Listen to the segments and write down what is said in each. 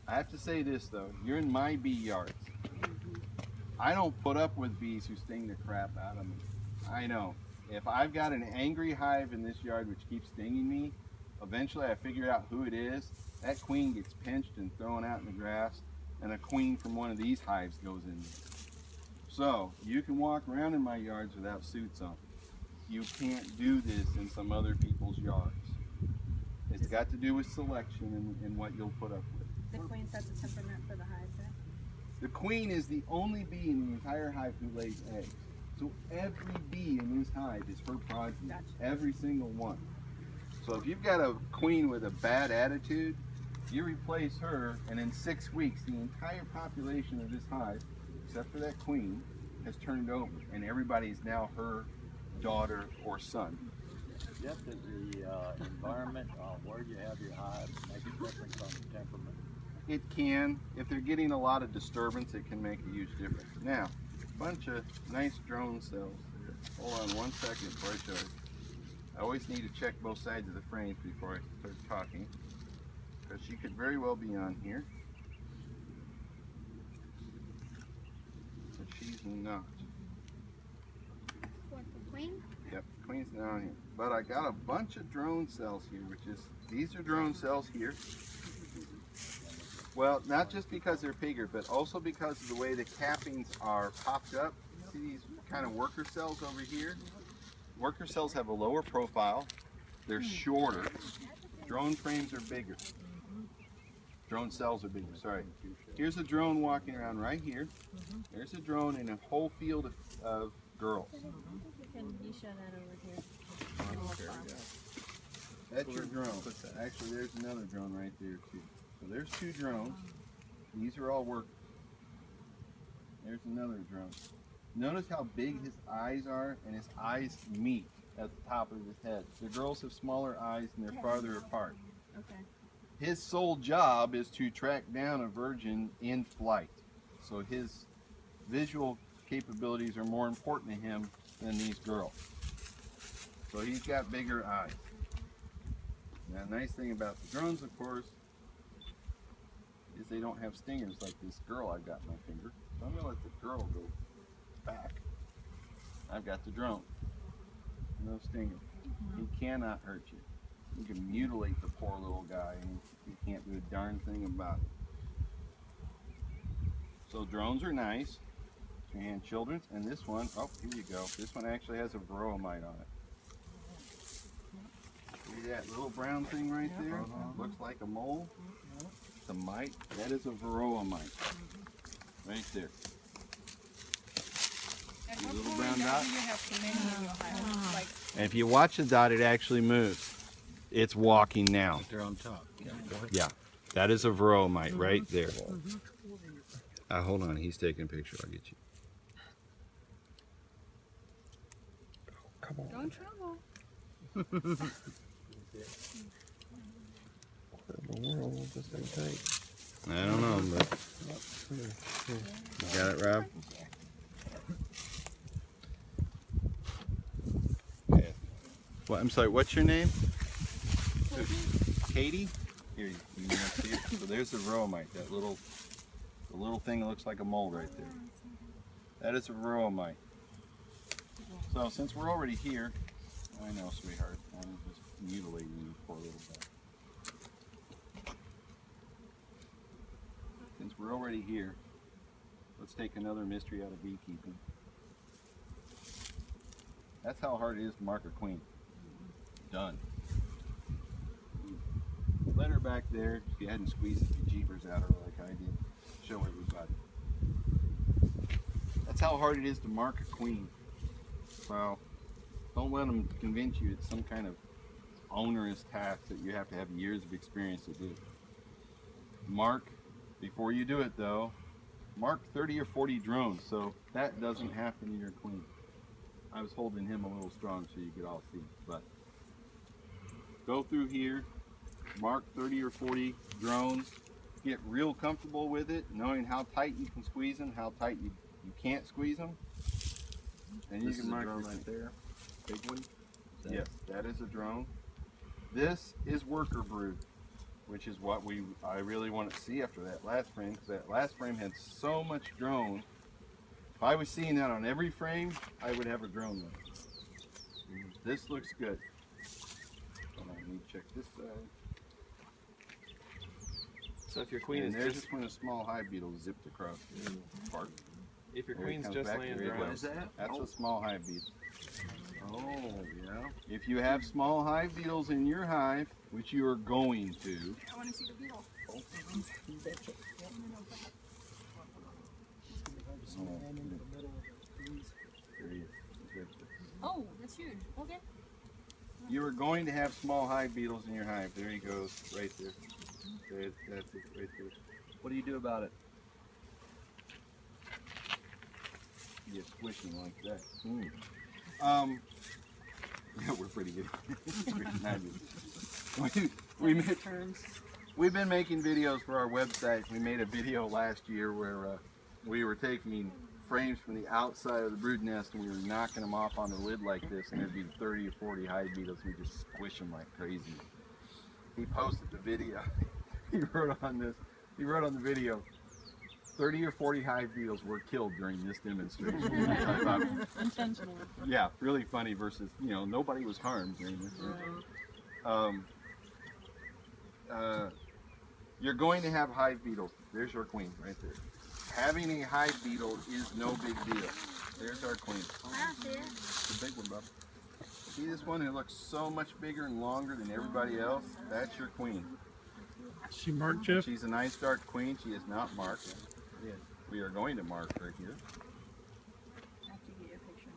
I have to say this though, you're in my bee yards. I don't put up with bees who sting the crap out of me. I know. If I've got an angry hive in this yard which keeps stinging me, eventually I figure out who it is. That queen gets pinched and thrown out in the grass, and a queen from one of these hives goes in there. So you can walk around in my yards without suits on. You can't do this in some other people's yards. It's got to do with selection and what you'll put up with. The queen sets a temperament for the hive then? The queen is the only bee in the entire hive who lays eggs. So every bee in this hive is her progeny. Gotcha. Every single one. So if you've got a queen with a bad attitude, you replace her, and in 6 weeks, the entire population of this hive, except for that queen, has turned over, and everybody is now her daughter or son. Jeff, does the environment where you have your hive make a difference on the temperament? It can. If they're getting a lot of disturbance, it can make a huge difference. Now, a bunch of nice drone cells. Hold on 1 second before I show you. I always need to check both sides of the frames before I start talking, because she could very well be on here, but she's not. What, the queen? Yep, queen's not on here. But I got a bunch of drone cells here, these are drone cells here. Well, not just because they're bigger, but also because of the way the cappings are popped up. See these kind of worker cells over here? Worker cells have a lower profile. They're shorter. Drone frames are bigger. Drone cells are bigger, sorry. Here's a drone walking around right here. There's a drone in a whole field of girls. Can you show that over here? That's your drone. Actually, there's another drone right there too. So there's 2 drones. These are all workers. There's another drone. Notice how big his eyes are, and his eyes meet at the top of his head. The girls have smaller eyes and they're farther apart. Okay. His sole job is to track down a virgin in flight. So his visual capabilities are more important to him than these girls. So he's got bigger eyes. Now, the nice thing about the drones, of course, is they don't have stingers like this girl I've got in my finger. So I'm going to let the girl go back. I've got the drone. No stinger. He cannot hurt you. You can mutilate the poor little guy and you can't do a darn thing about it. So drones are nice. Your hand children's, and this one, oh, here you go. This one actually has a varroa mite on it. See that little brown thing right there? Looks like a mole. It's a mite. That is a varroa mite. Right there. And The how little far brown down dot? do you have so many in your hive? Like, And if you watch the dot, it actually moves. It's walking now. They're on top. Yeah, go ahead. Yeah, that is a varroa mite right there. Hold on, he's taking a picture. I'll get you. Come on. don't trouble. What in the world will this thing take? I don't know, but you got it, Rob? Okay. Well, I'm sorry, what's your name? Katie? Here, you can see it. So there's the varroa mite, the little thing that looks like a mole right there. That is a varroa mite. So since we're already here, I know, sweetheart, I'm just mutilating you, poor little guy. Since we're already here, let's take another mystery out of beekeeping. That's how hard it is to mark a queen. Done. Let her back there. If you hadn't squeezed the jeepers out of her like I did, show everybody. That's how hard it is to mark a queen. So don't let them convince you it's some kind of onerous task that you have to have years of experience to do. Mark, before you do it though, mark 30 or 40 drones so that doesn't happen to your queen. I was holding him a little strong so you could all see, but go through here, mark 30 or 40 drones, get real comfortable with it, knowing how tight you can squeeze them, how tight you can't squeeze them. And you This can is a mark drone your right queen. there. Big one. Yes, that is a drone. This is worker brood. which is what I really want to see after that last frame, because that last frame had so much drone. If I was seeing that on every frame, I would have a drone one. This looks good. Hold on, let me check this side. So if your queen And is there's just just when a small hive beetle zipped across the part. if your There he queen's comes just back, laying there he drones, goes. that? That's a small hive beetle. Oh, yeah. If you have small hive beetles in your hive, which you are going to, I want to see the beetle. there he is. Oh, that's huge. Okay. You are going to have small hive beetles in your hive. There he goes, right there. That's it, right there. what do you do about it? You get squishing like that. Yeah, we're pretty good. We've been making videos for our website. We made a video last year where we were taking frames from the outside of the brood nest and we were knocking them off on the lid like this, and there'd be 30 or 40 hive beetles. We just squish them like crazy. He posted the video. He wrote on the video, 30 or 40 hive beetles were killed during this demonstration. I thought, Intentionally. yeah, really funny versus, nobody was harmed during this. You're going to have hive beetles. There's your queen right there. Having a hive beetle is no big deal. There's our queen. It's a big one, bub. See this one who looks so much bigger and longer than everybody else? That's your queen. She marked, Jeff? She's a nice dark queen. She is not marked. We are going to mark her here. I have to get your picture.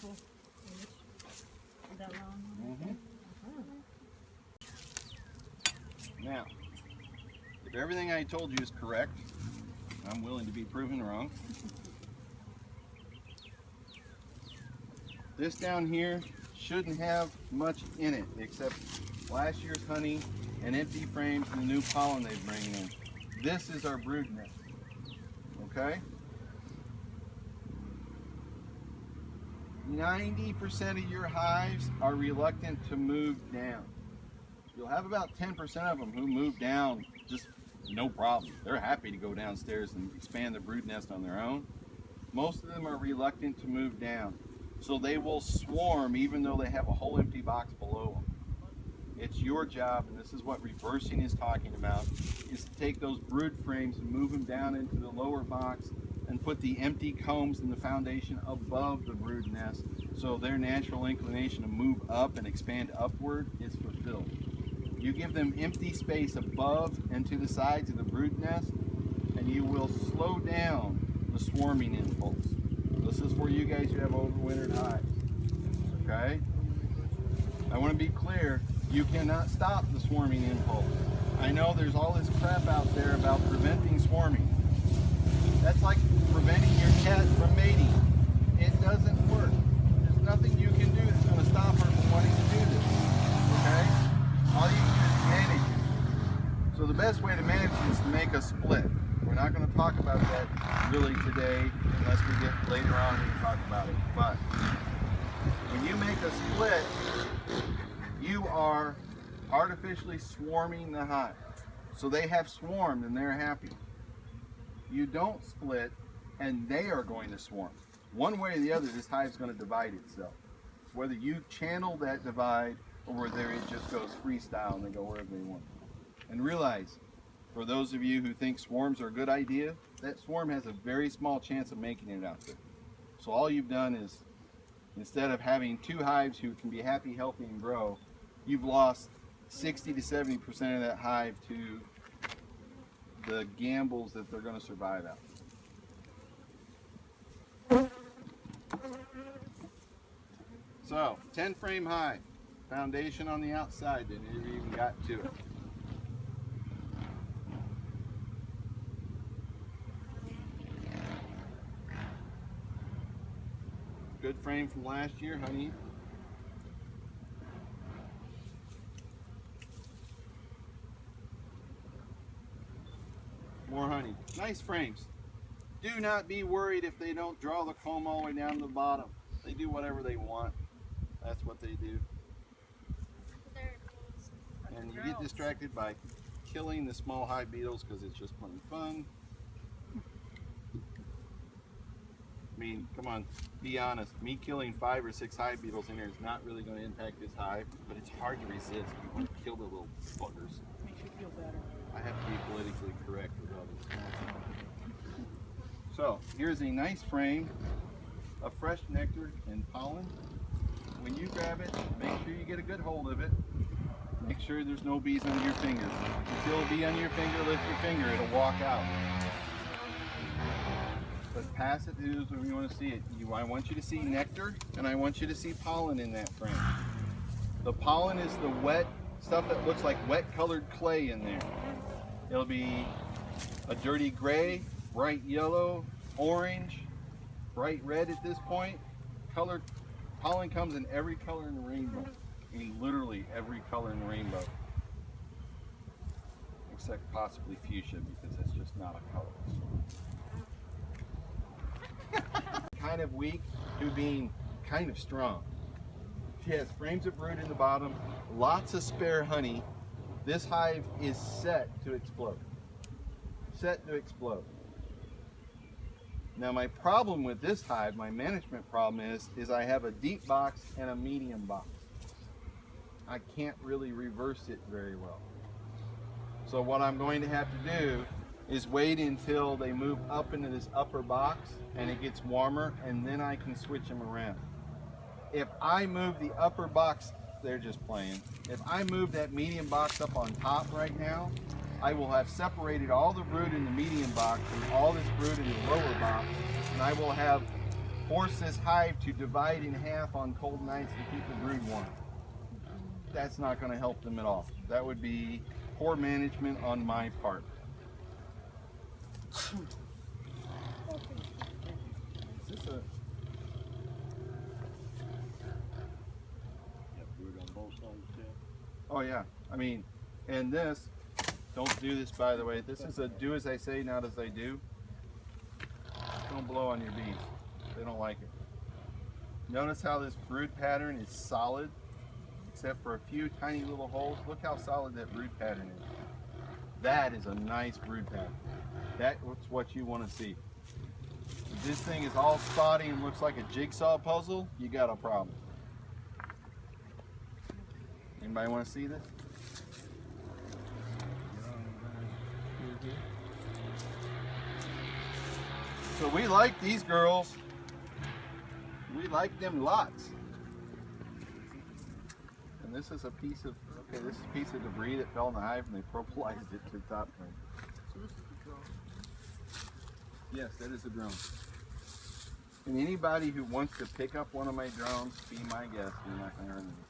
Cool. Is that long? Now, if everything I told you is correct, I'm willing to be proven wrong. This down here shouldn't have much in it except last year's honey and empty frames and the new pollen they're bringing in. This is our brood nest, okay? 90% of your hives are reluctant to move down. You'll have about 10% of them who move down just no problem. They're happy to go downstairs and expand the brood nest on their own. Most of them are reluctant to move down. So they will swarm even though they have a whole empty box below them. It's your job, and this is what reversing is talking about, is to take those brood frames and move them down into the lower box and put the empty combs and the foundation above the brood nest so their natural inclination to move up and expand upward is fulfilled. You give them empty space above and to the sides of the brood nest, and you will slow down the swarming impulse. This is for you guys who have overwintered hives, okay? I want to be clear, you cannot stop the swarming impulse. I know there's all this crap out there about preventing swarming. That's like preventing your cat from mating. It doesn't work. There's nothing you can do that's going to stop her from wanting to do this, okay? All you can do is manage it. So the best way to manage it is to make a split. We're not going to talk about that really today unless we get later on and talk about it. But when you make a split, you are artificially swarming the hive. So they have swarmed and they're happy. You don't split and they are going to swarm. One way or the other, this hive is going to divide itself. Whether you channel that divide or whether it just goes freestyle and they go wherever they want. And realize, for those of you who think swarms are a good idea, that swarm has a very small chance of making it out there. So all you've done is, instead of having two hives who can be happy, healthy, and grow, you've lost 60 to 70% of that hive to the gambles that they're going to survive out. So, 10 frame hive, foundation on the outside that never even got to it. Good frame from last year, honey. More honey. Nice frames. Do not be worried if they don't draw the comb all the way down to the bottom. They do whatever they want. That's what they do. And you get distracted by killing the small hive beetles because it's just plain fun. I mean, come on, be honest. Me killing 5 or 6 hive beetles in here is not really going to impact this hive, but it's hard to resist. You want to kill the little buggers. Makes you feel better. I have to be politically correct with all this. So, here's a nice frame of fresh nectar and pollen. When you grab it, make sure you get a good hold of it. Make sure there's no bees under your fingers. If you feel a bee under your finger, lift your finger, it'll walk out. But pass it to who's when you want to see it. I want you to see nectar, and I want you to see pollen in that frame. The pollen is the wet stuff that looks like wet colored clay in there. It'll be a dirty gray, bright yellow, orange, bright red at this point. Pollen comes in every color in the rainbow. I mean, literally every color in the rainbow. Except possibly fuchsia, because that's just not a color. Kind of weak to being kind of strong. She has frames of brood in the bottom, lots of spare honey. This hive is set to explode. Set to explode. Now my problem with this hive, my management problem is I have a deep box and a medium box. I can't really reverse it very well. So what I'm going to have to do is wait until they move up into this upper box and it gets warmer, and then I can switch them around. If I move the upper box, they're just playing. If I move that medium box up on top right now, I will have separated all the brood in the medium box from all this brood in the lower box, and I will have forced this hive to divide in half on cold nights to keep the brood warm. That's not going to help them at all. That would be poor management on my part. Is this a... You have brood on both sides too? Oh yeah, I mean, and this, don't do this by the way, this is a do as I say, not as I do. Don't blow on your bees, they don't like it. Notice how this brood pattern is solid, except for a few tiny little holes. Look how solid that brood pattern is. That is a nice brood pattern. That's what you want to see. If this thing is all spotty and looks like a jigsaw puzzle, you got a problem. Anybody want to see this? So we like these girls. We like them lots. And this is a piece of, okay, this is a piece of debris that fell in the hive and they propylized it to the top frame. So this is the drone. Yes, that is a drone. And anybody who wants to pick up one of my drones, be my guest. You're not going to earn anything.